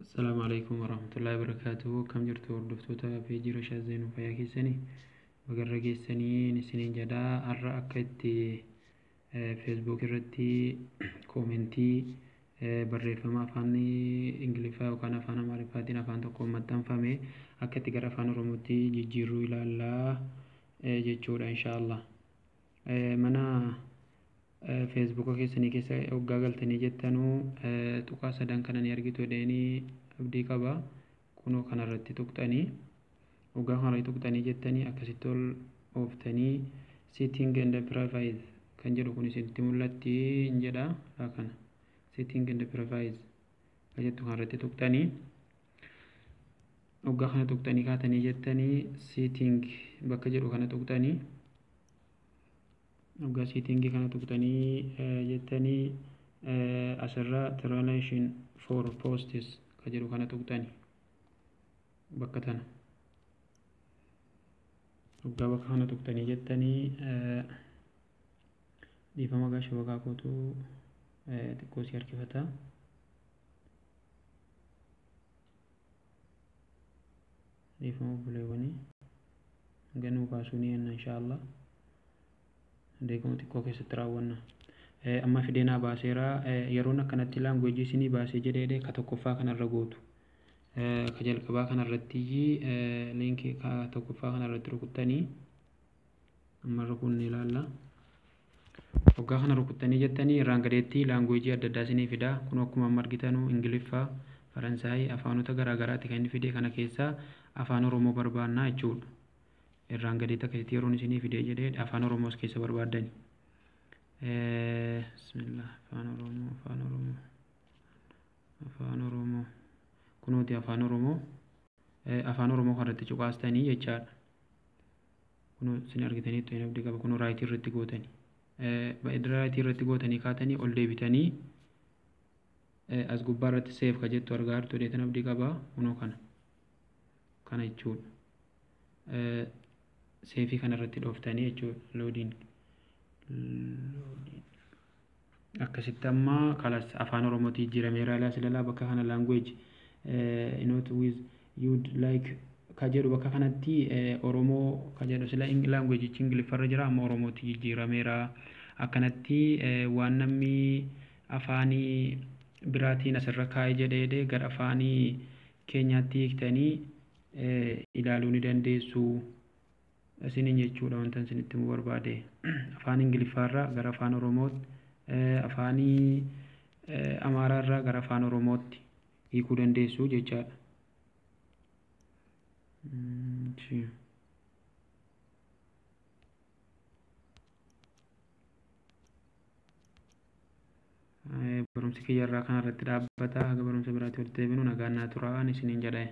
السلام عليكم ورحمة الله وبركاته. كم جرتوا وردفتوتا في جيرو شازين وفياكي سني بقرقي سنين سنين جدا أرى أكدت فيسبوك رتي كومنتي بري فما فاني إنجليفا وكان فانا معرفاتي نفان تقوم مدام فامي أكدت قرى فانا رموتي جيرو إلى الله جيتشورا إن شاء الله منا فيسبوك keessanii keessa hoggaa galtanii jettanuu tuqaa sadan kana ni argitu deeni abdii qaba kunoo kanarratti tuqxanii hoggaa kanarratti tuqxanii jettanii akkasitti ol ooftanii setting and privacy kan jedhu kun isinitti mul'atti hin jedha kana setting and privacy kan jettu kanarratti tuqxanii hoggaa kana tuqxanii kaatanii jettanii setting bakka jedhu kana tuqxanii hoggaa settingii kana tuqxanii jettanii asirra translation for posts kan jedhu kana tuqxanii bakka tana hoggaa bakka kana tuqxanii jettanii dhiifama gaasha bagaa kootu xiqqoo si harkifata dhiifama buleewwanii ganuu baasuu ni enna inshaallah deegamu xiqqoo keessatti raawwanna amma fideenaa baaseera yeroon akkanatti laanguweejii isinii baasee jedhee ka tokkoffaa kanarra gootu ka jalqabaa kanarratti liinkii ka tokkoffaa kanarratti rukuttanii ammarra kun ni ilaalla hoggaa kana rukuttanii jettanii irraan gadeetti laanguweejii adda addaa isinii fida kun akkuma amma argitanuu ingiliffaa faransaayii afaanota garaagaraatti kan inni fide kana keessaa afaan oromoo barbaannaa jechuudha irraan gadeetta keessatti yeroon isinii fidee jedhee afaan oromoos keessa barbaaddani bismillah afaan oromoo kunuuti afaan oromoo kanarratti cuqaastanii jechaadha kunuu isin argitaniitu hin abdii qaba kunuu raayitii irratti gootanii raayitii irratti gootanii kaatanii ol deebitanii as gubbaa irratti seef ka jettu argaa jirtu deetan abdii qaba kunuu kana jechuudha seefii kanarratti dhooftanii jechuudha loodiin akkasitti amma kalas afaan oromootii jijjiirameera ilaa silalaa bakka kana language not with you'd like ka jedhu bakka kanatti oromoo ka jedhu sila language ingiliffarra jira amma oromootii jijjiirameera akkanatti waan namni afaanii biraatiin asirra kaa'ee jedhee gara afaanii keenyaatti hiiktanii ilaaluu ni dandeessu isiniin jechuudha wantan isinitti himuu barbaade afaan ingiliffaarraa gara afaan oromootti afaanii amaaraarraa gara afaan oromootti hiikuu dandeessu jechaadha. Barumsi kiyyarraa kanarratti dhaabbata haga barumsa biraatti walitti deebinu nagaan naa turaa isiniin jedha.